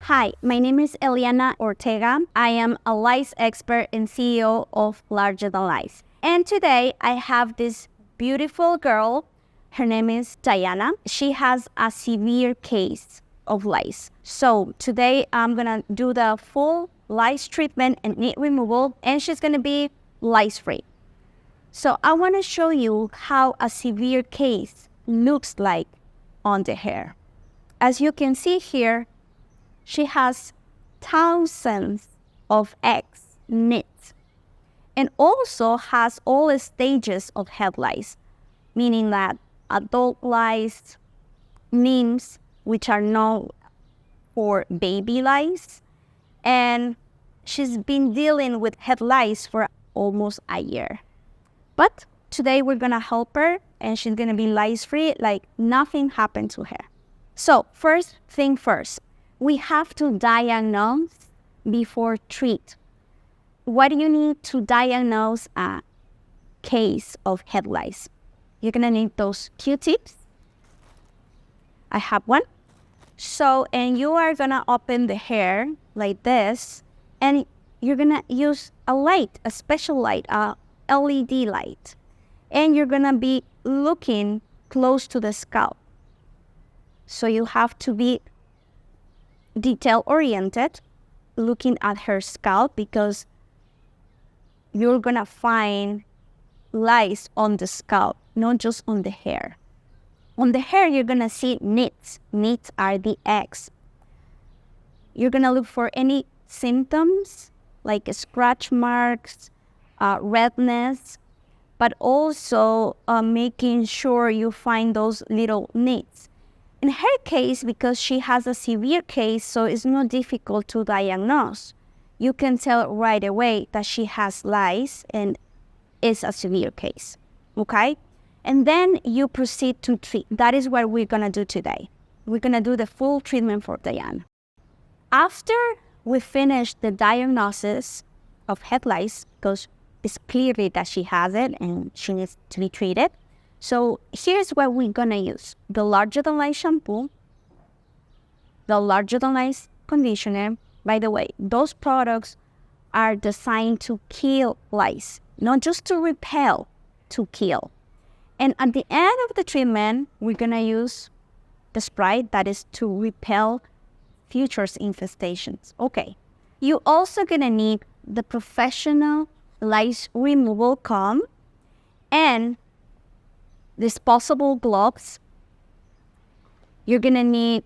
Hi, my name is Eliana Ortega. I am a lice expert and CEO of Larger Than Lice. And today I have this beautiful girl. Her name is Diana. She has a severe case of lice. So today I'm gonna do the full lice treatment and knit removal, and she's gonna be lice-free. So I wanna show you how a severe case looks like on the hair. As you can see here, she has thousands of eggs knit, and also has all the stages of head lice, meaning that adult lice, nymphs, which are known for baby lice, and she's been dealing with head lice for almost a year. But today we're gonna help her, and she's gonna be lice-free, like nothing happened to her. So first thing first, we have to diagnose before treat. What do you need to diagnose a case of head lice? You're gonna need those Q-tips. I have one. So, and you are gonna open the hair like this, and you're gonna use a light, a special light, a LED light. And you're gonna be looking close to the scalp. So you have to be detail-oriented, looking at her scalp, because you're gonna find lice on the scalp, not just on the hair. On the hair, you're gonna see nits. Nits are the eggs. You're gonna look for any symptoms like scratch marks, redness, but also making sure you find those little nits. In her case, because she has a severe case, so it's not difficult to diagnose. You can tell right away that she has lice and it's a severe case, okay? And then you proceed to treat. That is what we're gonna do today. We're gonna do the full treatment for Diana. After we finish the diagnosis of head lice, because it's clearly that she has it and she needs to be treated, so here's what we're gonna use. The Larger Than Lice shampoo, the Larger Than Lice conditioner. By the way, those products are designed to kill lice, not just to repel, to kill. And at the end of the treatment, we're gonna use the Sprite, that is to repel future infestations. Okay. You also gonna need the professional lice removal comb and disposable gloves. You're gonna need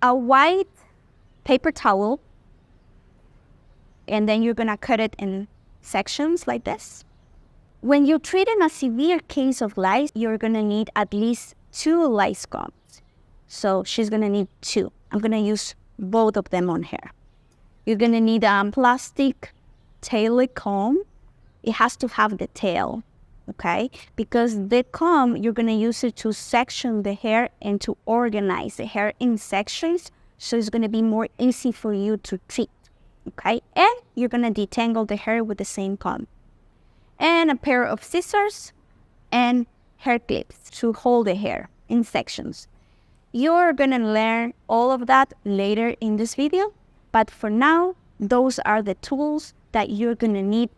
a white paper towel, and then you're gonna cut it in sections like this. When you're treating a severe case of lice, you're gonna need at least 2 lice combs. So she's gonna need 2. I'm gonna use both of them on her. You're gonna need a plastic tail comb. It has to have the tail, okay? Because the comb, you're gonna use it to section the hair and to organize the hair in sections, so it's gonna be more easy for you to treat, okay? And you're gonna detangle the hair with the same comb. And a pair of scissors and hair clips to hold the hair in sections. You're gonna learn all of that later in this video, but for now, those are the tools that you're gonna need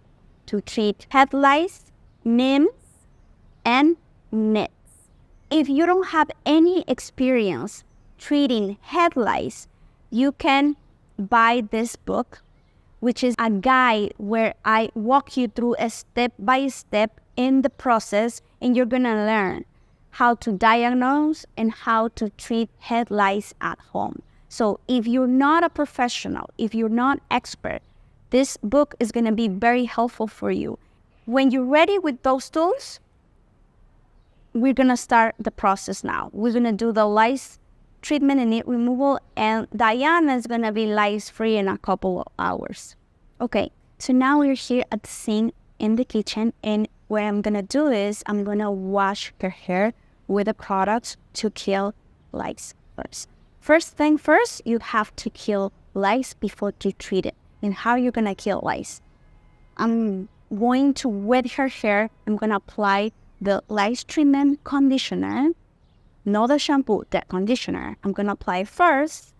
to treat head lice, nymphs, and nits. If you don't have any experience treating head lice, you can buy this book, which is a guide where I walk you through a step-by-step in the process, and you're gonna learn how to diagnose and how to treat head lice at home. So if you're not a professional, if you're not expert, this book is gonna be very helpful for you. When you're ready with those tools, we're gonna start the process now. We're gonna do the lice treatment and knit removal, and Diana is gonna be lice-free in a couple of hours. Okay, so now we're here at the sink in the kitchen, and what I'm gonna do is I'm gonna wash her hair with the products to kill lice first. First thing first, you have to kill lice before you treat it. And how you're gonna kill lice? I'm going to wet her hair. I'm gonna apply the lice treatment conditioner, not the shampoo, the conditioner. I'm gonna apply first,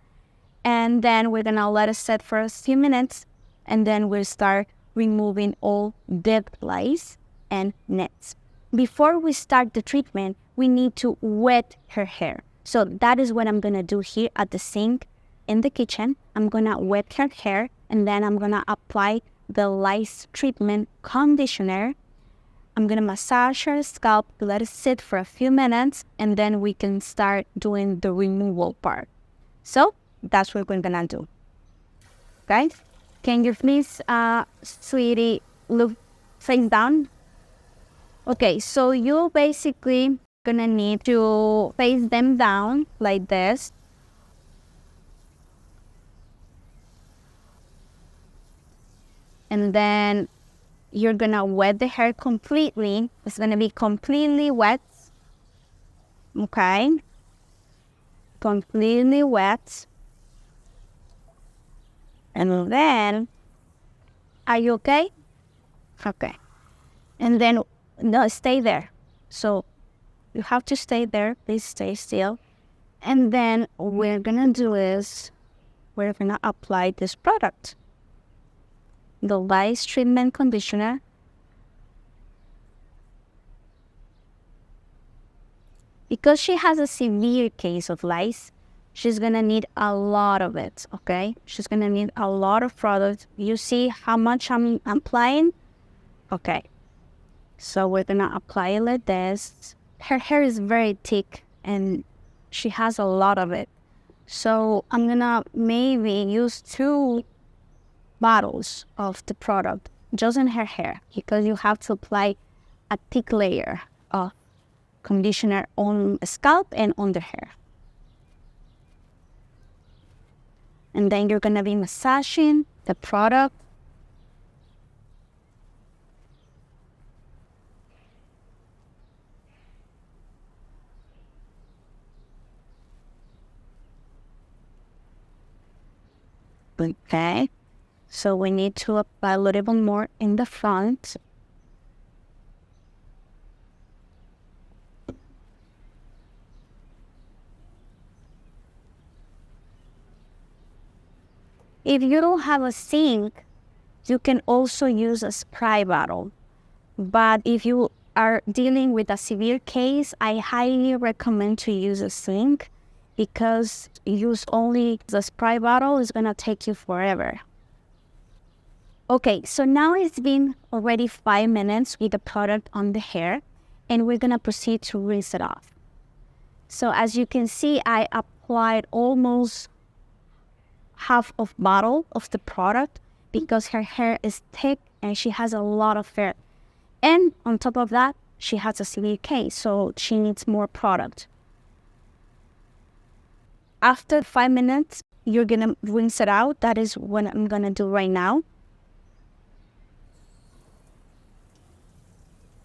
And then we're gonna let it set for a few minutes, and then we'll start removing all dead lice and nets. Before we start the treatment, we need to wet her hair. So that is what I'm gonna do here at the sink in the kitchen. I'm gonna wet her hair, and then I'm gonna apply the lice treatment conditioner. I'm gonna massage her scalp, let it sit for a few minutes, and then we can start doing the removal part. So that's what we're gonna do. Okay? Can you please, sweetie, look face down? Okay, so you basically gonna need to face them down like this. And then you're gonna wet the hair completely. It's gonna be completely wet. Okay? Completely wet. And then, are you okay? Okay. And then, no, stay there. So you have to stay there. Please stay still. And then what we're gonna do is we're gonna apply this product, the lice treatment conditioner. Because she has a severe case of lice, she's gonna need a lot of it, okay? She's gonna need a lot of product. You see how much I'm applying? Okay. So we're gonna apply it like this. Her hair is very thick and she has a lot of it. So I'm gonna maybe use 2 bottles of the product just in her hair, because you have to apply a thick layer of conditioner on the scalp and on the hair. And then you're gonna be massaging the product. Okay, so we need to apply a little bit more in the front. If you don't have a sink, you can also use a spray bottle. But if you are dealing with a severe case, I highly recommend to use a sink, because use only the spray bottle is gonna take you forever. Okay, so now it's been already 5 minutes with the product on the hair, and we're gonna proceed to rinse it off. So as you can see, I applied almost half of bottle of the product because her hair is thick and she has a lot of hair. And on top of that, she has a severe case, so she needs more product. After 5 minutes, you're gonna rinse it out. That is what I'm gonna do right now.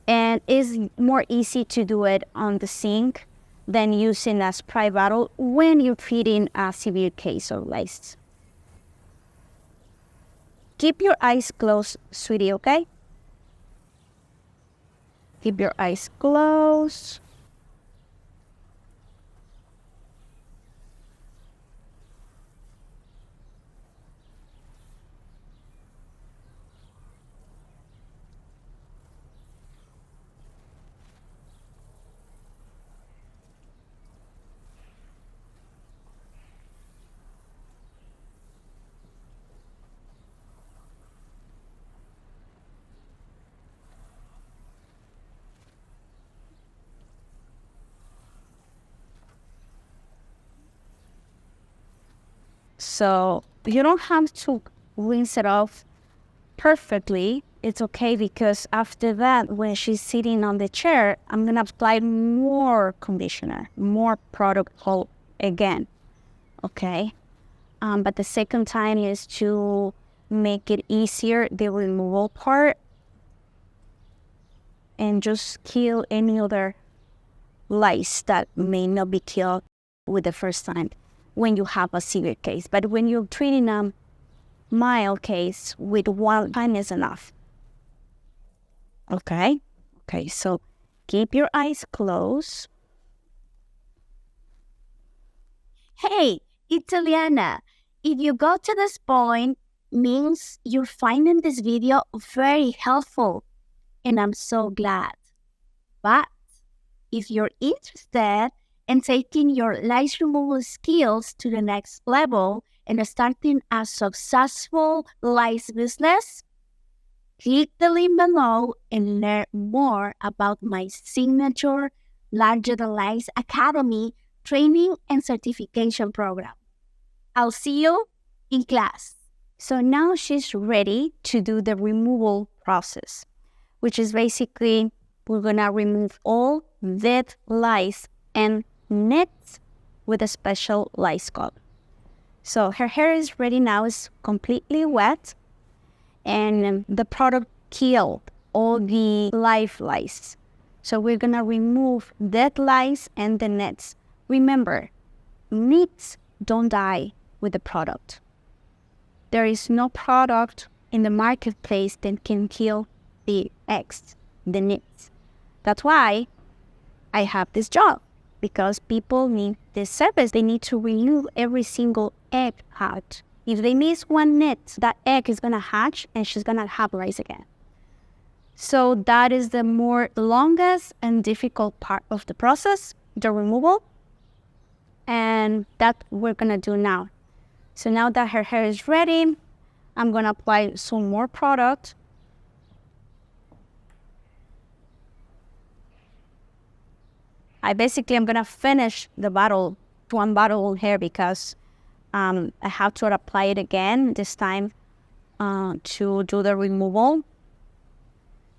And it's more easy to do it on the sink than using a spray bottle when you're treating a severe case of lice. Keep your eyes closed, sweetie, okay? Keep your eyes closed. So you don't have to rinse it off perfectly. It's okay, because after that, when she's sitting on the chair, I'm gonna apply more conditioner, more product all again, okay? But the second time is to make it easier, the removal part, and just kill any other lice that may not be killed with the first time when you have a severe case. But when you're treating a mild case, with one time is enough. Okay? Okay, so keep your eyes closed. Hey, it's Eliana. If you go to this point, means you're finding this video very helpful, and I'm so glad. But if you're interested in taking your lice removal skills to the next level and starting a successful lice business, click the link below and learn more about my signature Larger Than Lice Academy training and certification program. I'll see you in class. So now she's ready to do the removal process, which is basically we're gonna remove all dead lice and nets with a special lice comb. So her hair is ready now, it's completely wet, and the product killed all the live lice. So we're gonna remove dead lice and the nets. Remember, nets don't die with the product. There is no product in the marketplace that can kill the eggs, the nets. That's why I have this job, because people need this service. They need to remove every single egg out. If they miss one net, that egg is gonna hatch and she's gonna have lice again. So that is the more longest and difficult part of the process, the removal. And that we're gonna do now. So now that her hair is ready, I'm gonna apply some more product. I'm gonna finish the bottle, one bottle of hair, because I have to apply it again this time to do the removal.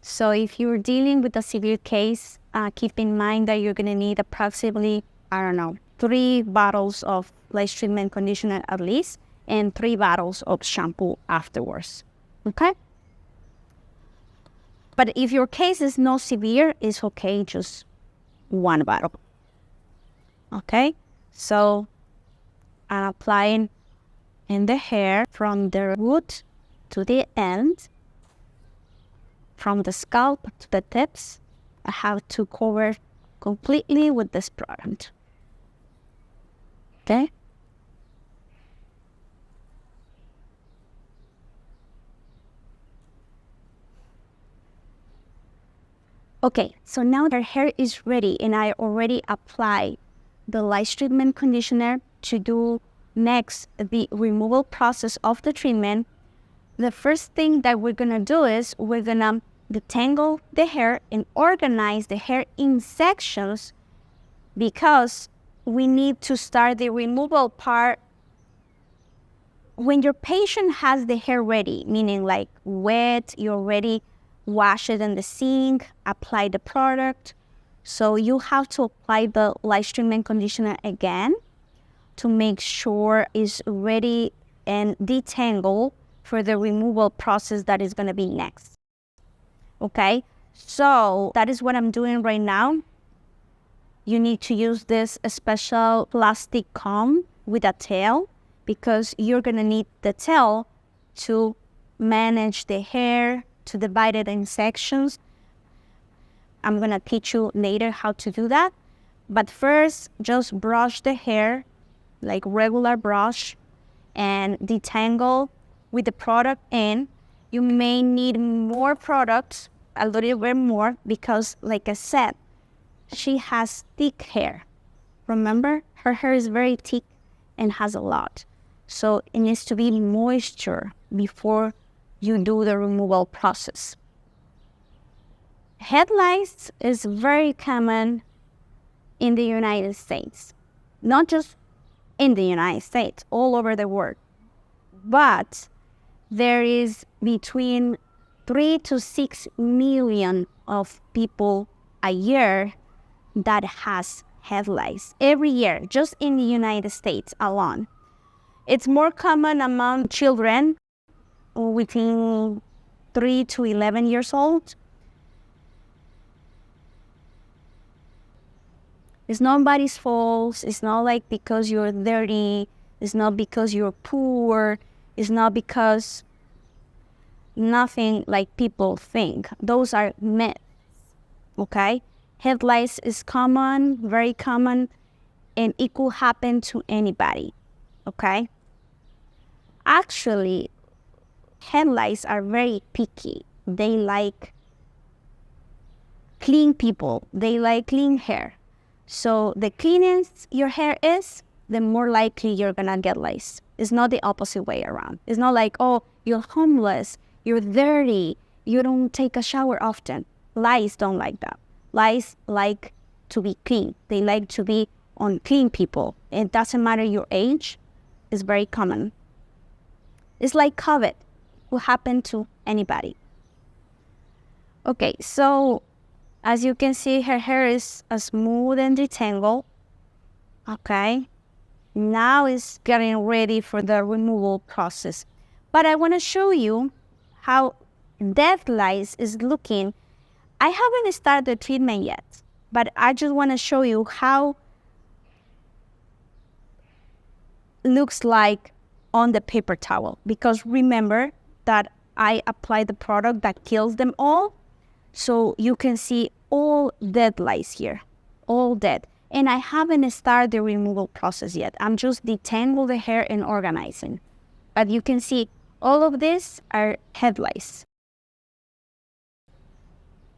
So if you're dealing with a severe case, keep in mind that you're gonna need approximately, 3 bottles of lice treatment conditioner at least, and 3 bottles of shampoo afterwards, okay? But if your case is not severe, it's okay, just 1 bottle, okay? So I'm applying in the hair from the root to the end, from the scalp to the tips. I have to cover completely with this product, okay? Okay, so now her hair is ready and I already applied the lice treatment conditioner to do next the removal process of the treatment. The first thing that we're gonna do is we're gonna detangle the hair and organize the hair in sections, because we need to start the removal part when your patient has the hair ready, meaning like wet, you already wash it in the sink, apply the product. So you have to apply the lice treatment conditioner again to make sure it's ready and detangled for the removal process that is gonna be next. Okay, so that is what I'm doing right now. You need to use this special plastic comb with a tail, because you're gonna need the tail to manage the hair, to divide it in sections. I'm gonna teach you later how to do that. But first, just brush the hair like regular brush and detangle with the product in. You may need more products, a little bit more, because like I said, she has thick hair. Remember, her hair is very thick and has a lot. So it needs to be moisture before you do the removal process. Head lice is very common in the United States. Not just in the United States, all over the world. But there is between 3 to 6 million of people a year that has head lice every year, just in the United States alone. It's more common among children within 3 to 11 years old. It's nobody's fault. It's not like because you're dirty. It's not because you're poor. It's not because nothing like people think. Those are myths, okay? Head lice is common, very common, and it could happen to anybody, okay? Actually, head lice are very picky. They like clean people. They like clean hair. So the cleaner your hair is, the more likely you're gonna get lice. It's not the opposite way around. It's not like, oh, you're homeless, you're dirty, you don't take a shower often. Lice don't like that. Lice like to be clean. They like to be on clean people. It doesn't matter your age. It's very common. It's like COVID. It will happen to anybody. Okay, so as you can see, her hair is smooth and detangled. Okay, now it's getting ready for the removal process. But I want to show you how dead lice is looking. I haven't started the treatment yet, but I just want to show you how it looks like on the paper towel. Because remember that I apply the product that kills them all. So you can see all dead lice here, all dead. And I haven't started the removal process yet. I'm just detangling the hair and organizing. But you can see all of these are head lice.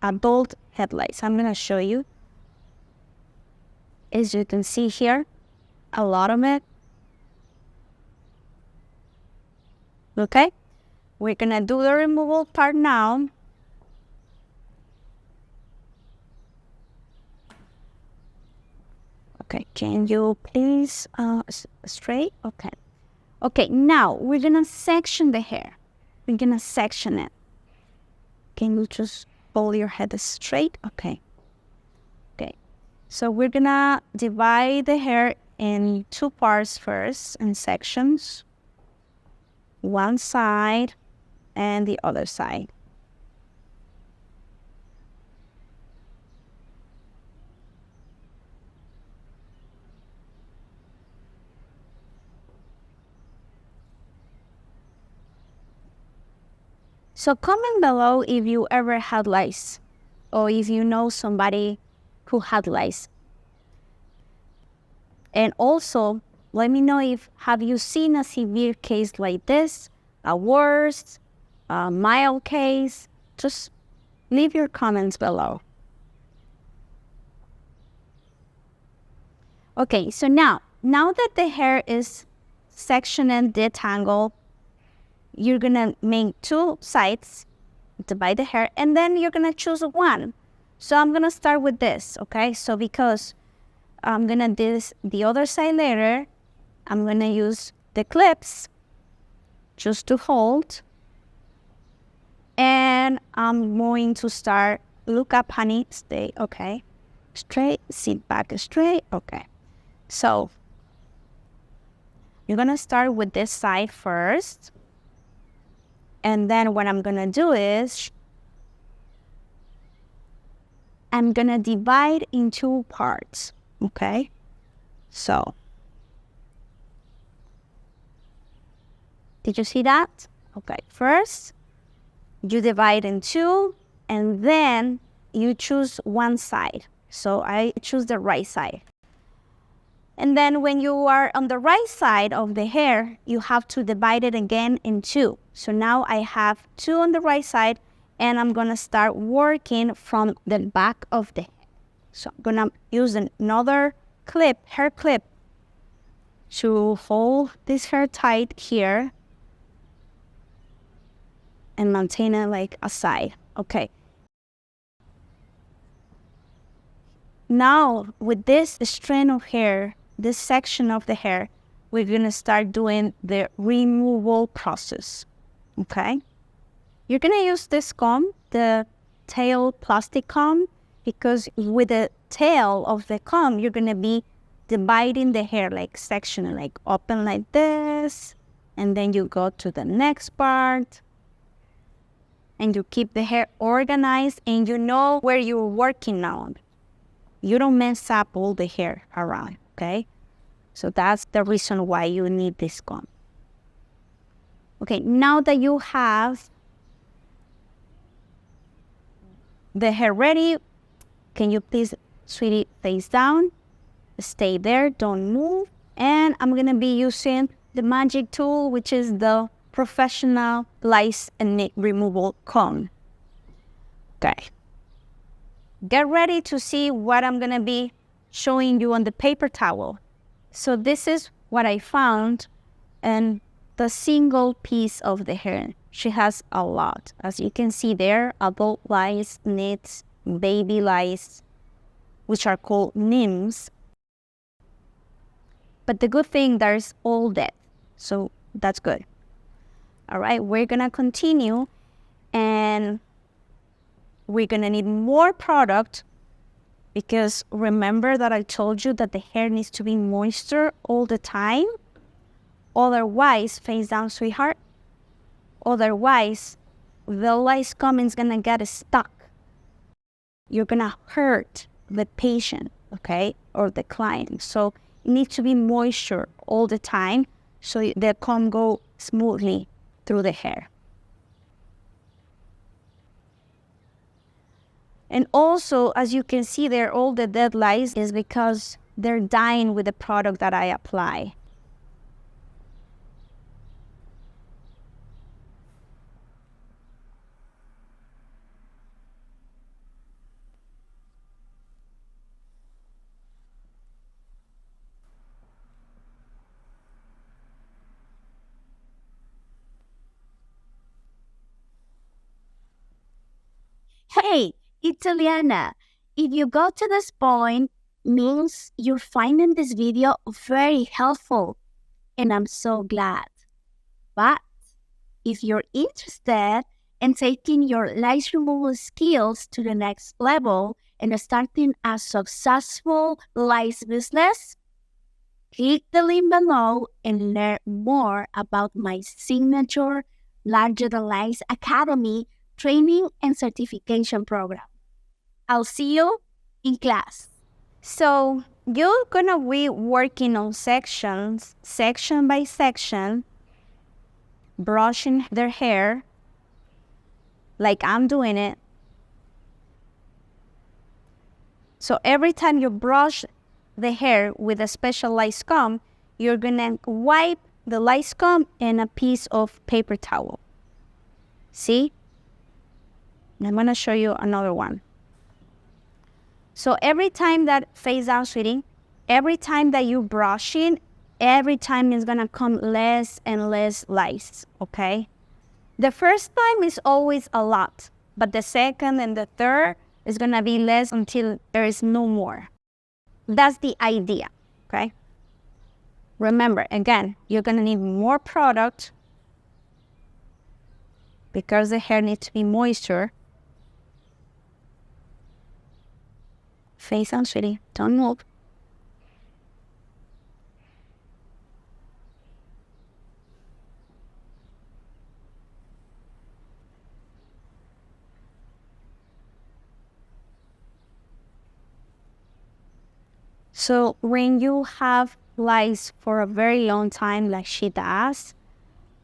Adult head lice. I'm gonna show you. As you can see here, a lot of it. Okay, we're gonna do the removal part now. Okay, can you please straight? Okay. Okay, now we're gonna section the hair. We're gonna section it. Can you just hold your head straight? Okay. Okay. So we're gonna divide the hair in two parts first, in sections. One side and the other side. So comment below if you ever had lice, or if you know somebody who had lice. And also, let me know if have you seen a severe case like this, a worse, a mild case. Just leave your comments below. Okay, so now that the hair is sectioned and detangled, you're gonna make two sides, divide the hair, and then you're gonna choose one. So I'm gonna start with this, okay? So because I'm gonna do this the other side later, I'm gonna use the clips just to hold. And I'm going to start, look up, honey, stay, okay. Straight, sit back straight, okay. So you're gonna start with this side first. And then what I'm gonna do is, I'm gonna divide in two parts, okay? So, did you see that? Okay, first, you divide in two, and then you choose one side. So I choose the right side. And then when you are on the right side of the hair, you have to divide it again in two. So now I have two on the right side, and I'm gonna start working from the back of the head. So I'm gonna use another clip, hair clip, to hold this hair tight here and maintain it like a side. Okay. Now with this strand of hair, this section of the hair, we're gonna start doing the removal process, okay? You're gonna use this comb, the tail plastic comb, because with the tail of the comb, you're gonna be dividing the hair, like sectioning, like open like this, and then you go to the next part, and you keep the hair organized, and you know where you're working on. You don't mess up all the hair around, okay? So that's the reason why you need this comb. Okay, now that you have the hair ready, can you please, sweetie, face down, stay there, don't move. And I'm gonna be using the magic tool, which is the professional lice and nick removal comb. Okay. Get ready to see what I'm gonna be showing you on the paper towel. So this is what I found and the single piece of the hair. She has a lot. As you can see there, adult lice, nits, baby lice, which are called nymphs. But the good thing, there's all dead. So that's good. All right, we're gonna continue and we're gonna need more product because remember that I told you that the hair needs to be moisture all the time. Otherwise, face down, sweetheart. Otherwise, the lice comb is gonna get stuck. You're gonna hurt the patient, okay, or the client. So it needs to be moisture all the time so the comb go smoothly through the hair. And also, as you can see there, all the dead lice is because they're dying with the product that I apply. Hey, it's Eliana. If you got to this point, means you're finding this video very helpful, and I'm so glad. But if you're interested in taking your lice removal skills to the next level and starting a successful lice business, click the link below and learn more about my signature Larger Than Lice Academy training and certification program. I'll see you in class. So you're gonna be working on sections, section by section, brushing their hair like I'm doing it. So every time you brush the hair with a special lice comb, you're gonna wipe the lice comb in a piece of paper towel. See? I'm gonna show you another one. So every time that, face down, sweetie, every time that you brushing, every time it's gonna come less and less lice, okay? The first time is always a lot, but the second and the third is gonna be less until there is no more. That's the idea, okay? Remember, again, you're gonna need more product because the hair needs to be moisture. Face down, sweetie, don't move. So when you have lice for a very long time like she does,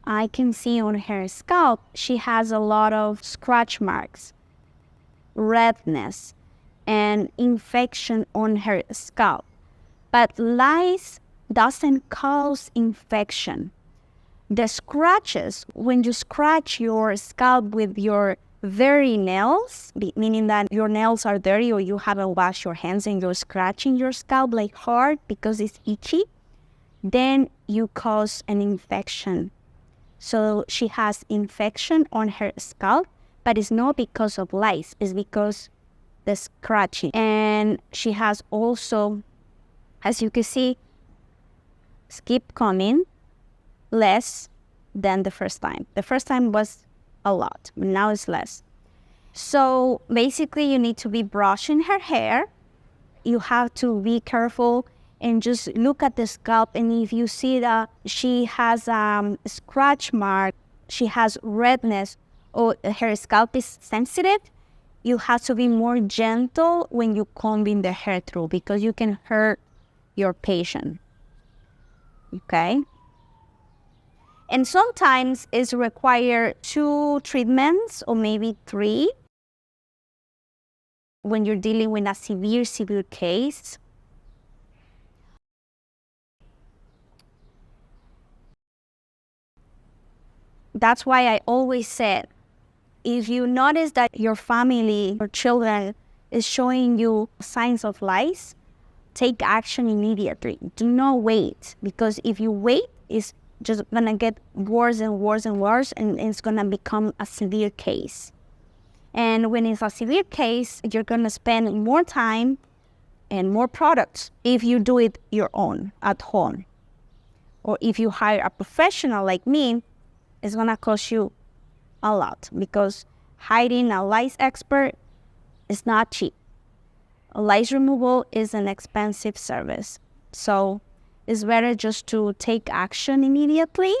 I can see on her scalp, she has a lot of scratch marks, redness, and infection on her scalp. But lice doesn't cause infection. The scratches, when you scratch your scalp with your dirty nails, meaning that your nails are dirty or you haven't washed your hands and you're scratching your scalp like hard because it's itchy, then you cause an infection. So she has infection on her scalp, but it's not because of lice, it's because the scratching. And she has also, as you can see, keep coming less than the first time. The first time was a lot, but now it's less. So basically you need to be brushing her hair. You have to be careful and just look at the scalp, and if you see that she has a scratch mark, she has redness, or her scalp is sensitive, you have to be more gentle when you combing the hair through because you can hurt your patient. Okay? And sometimes it's require 2 treatments or maybe 3 when you're dealing with a severe case. that's why I always said, if you notice that your family or children is showing you signs of lice, take action immediately. Do not wait, because if you wait, it's just gonna get worse and worse and worse, and it's gonna become a severe case. And when it's a severe case, you're gonna spend more time and more products if you do it your own at home. Or if you hire a professional like me, it's gonna cost you a lot, because hiring a lice expert is not cheap. Lice removal is an expensive service. So it's better just to take action immediately.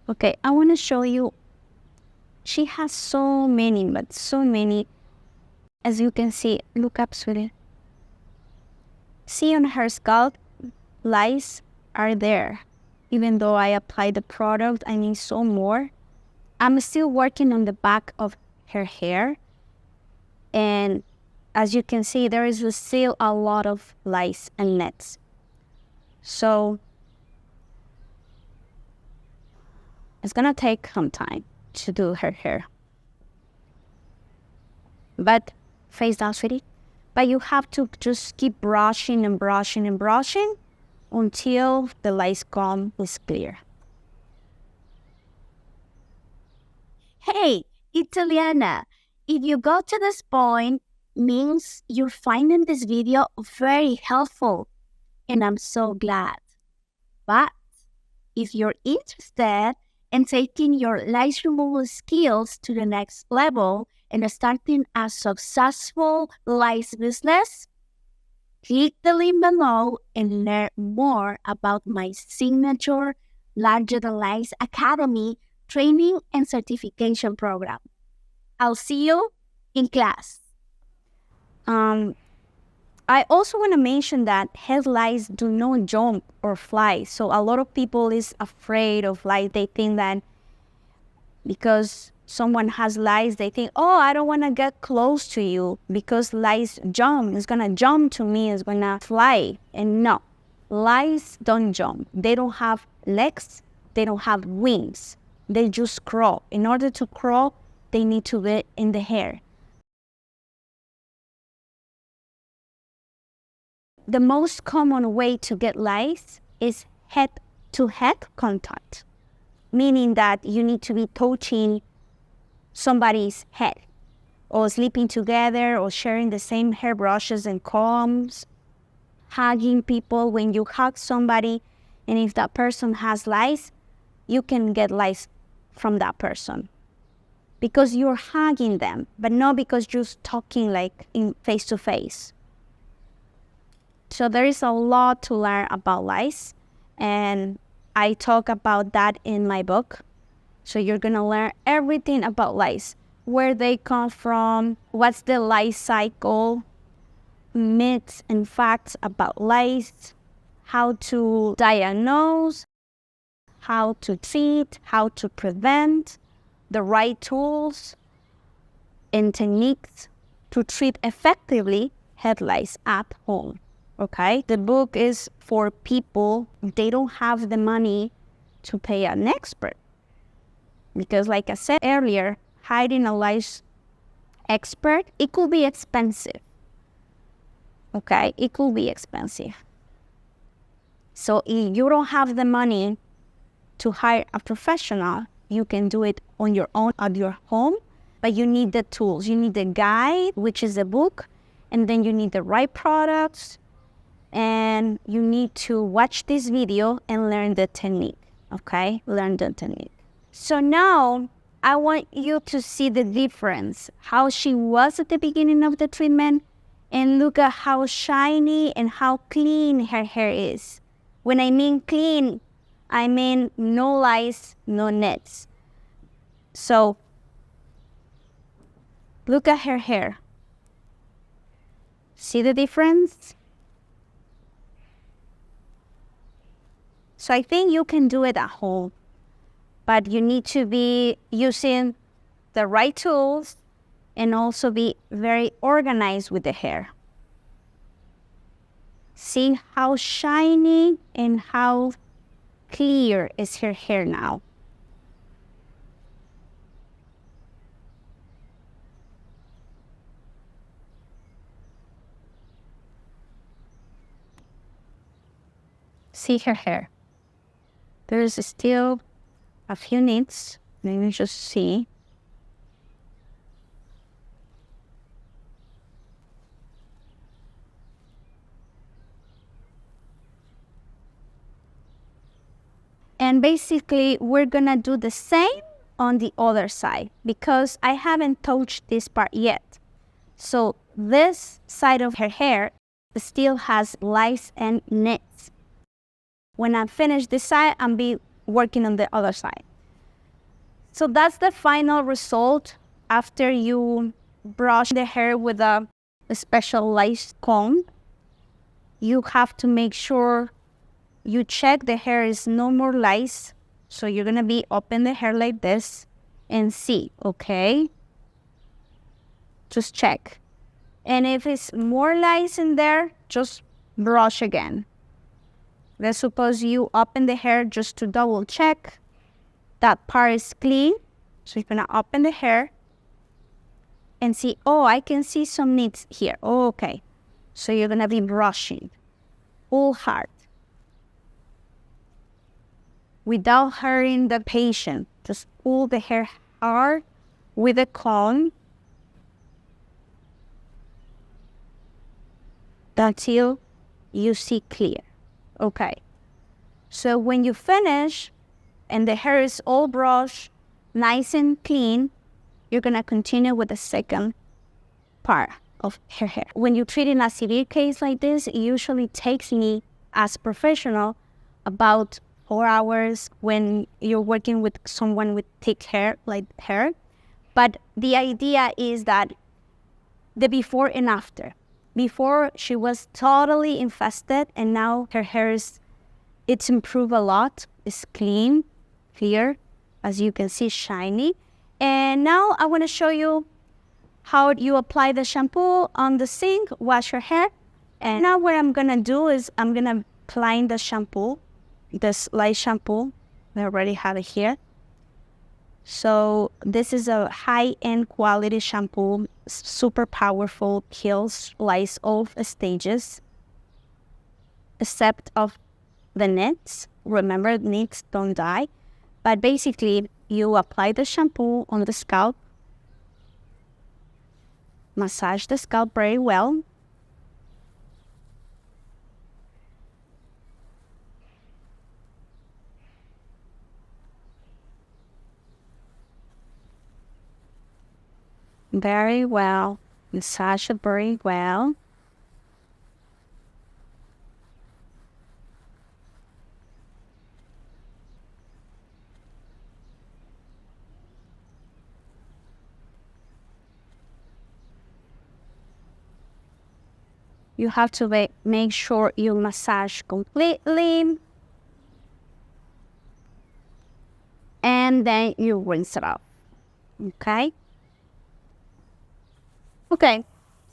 Okay, I want to show you. She has so many, but so many. As you can see, look up, sweetie. See on her scalp, lice are there. Even though I applied the product, I need so more. I'm still working on the back of her hair. And as you can see, there is still a lot of lice and nets. So it's gonna take some time to do her hair. But face down, sweetie. But you have to just keep brushing and brushing and brushing until the lice comb is clear. Hey, it's Eliana. If you got to this point, means you're finding this video very helpful, and I'm so glad. But if you're interested in taking your lice removal skills to the next level and starting a successful lice business, click the link below and learn more about my signature Larger Than Lice Academy training and certification program. I'll see you in class. I also want to mention that head lice do not jump or fly. So a lot of people is afraid of lice. They think that because someone has lice, they think, oh, I don't want to get close to you because lice jump. It's going to jump to me. It's going to fly. And no, lice don't jump. They don't have legs. They don't have wings. They just crawl. In order to crawl, they need to get in the hair. The most common way to get lice is head-to-head contact, meaning that you need to be touching somebody's head, or sleeping together, or sharing the same hairbrushes and combs, hugging people. When you hug somebody, and if that person has lice, you can get lice from that person because you're hugging them, but not because you're talking like in face-to-face. So there is a lot to learn about lice, and I talk about that in my book. So you're gonna learn everything about lice, where they come from, what's the lice cycle, myths and facts about lice, how to diagnose, how to treat, how to prevent, the right tools and techniques to treat effectively head lice at home. Okay, the book is for people, they don't have the money to pay an expert. Because like I said earlier, hiring a lice expert, it could be expensive. Okay, it could be expensive. So if you don't have the money to hire a professional, you can do it on your own at your home, but you need the tools. You need the guide, which is a book, and then you need the right products, and you need to watch this video and learn the technique, okay? Learn the technique. So now I want you to see the difference, how she was at the beginning of the treatment, and look at how shiny and how clean her hair is. When I mean clean, I mean no lice, no nets. So look at her hair. See the difference? So I think you can do it at home, but you need to be using the right tools and also be very organized with the hair. See how shiny and how clear is her hair now. See her hair. There's still a few needs. Let me just see. And basically, we're gonna do the same on the other side because I haven't touched this part yet. So this side of her hair still has lice and nits. When I finish this side, I'll be working on the other side. So that's the final result after you brush the hair with a special lice comb. You have to make sure you check the hair is no more lice. So you're gonna be open the hair like this and see, okay? Just check. And if it's more lice in there, just brush again. Let's suppose you open the hair just to double check that part is clean. So you're gonna open the hair and see, oh, I can see some nits here. Oh, okay. So you're gonna be brushing full hard without hurting the patient. Just pull the hair hard with a comb until you see clear. Okay. So when you finish and the hair is all brushed, nice and clean, you're gonna continue with the second part of her hair. When you're treating a severe case like this, it usually takes me as a professional about 4 hours when you're working with someone with thick hair, like her. But the idea is that the before and after. Before, she was totally infested, and now her hair it's improved a lot. It's clean, clear, as you can see, shiny. And now I want to show you how you apply the shampoo on the sink, wash your hair. And now what I'm gonna do is I'm gonna apply the shampoo, this light shampoo. I already have it here. So this is a high-end quality shampoo, super powerful, kills lice all stages, except of the nits. Remember, nits don't die. But basically, you apply the shampoo on the scalp, massage the scalp very well. Very well. Massage it very well. You have to make sure you massage completely. And then you rinse it off. Okay? Okay,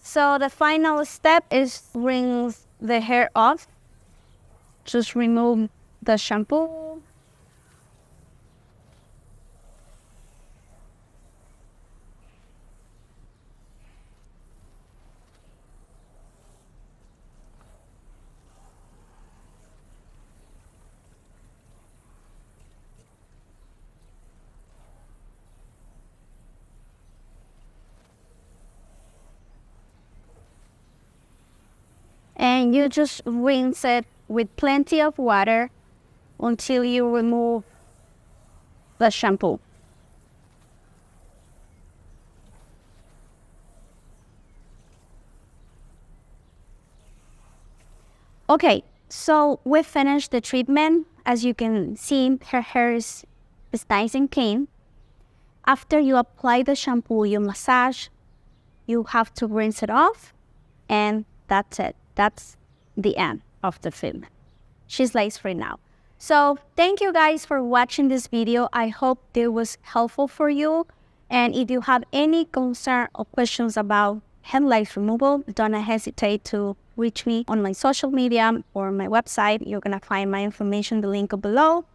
so the final step is rinse the hair off. Just remove the shampoo. And you just rinse it with plenty of water until you remove the shampoo. Okay, so we finished the treatment. As you can see, her hair is nice and clean. After you apply the shampoo, you massage, you have to rinse it off, and that's it. That's the end of the film. She's lice-free now. So thank you guys for watching this video. I hope it was helpful for you. And if you have any concern or questions about hair lice removal, don't hesitate to reach me on my social media or my website. You're going to find my information, the link below.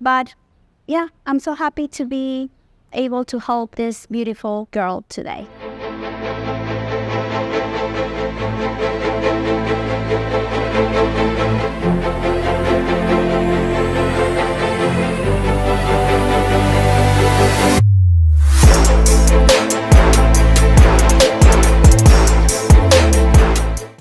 But yeah, I'm so happy to be able to help this beautiful girl today.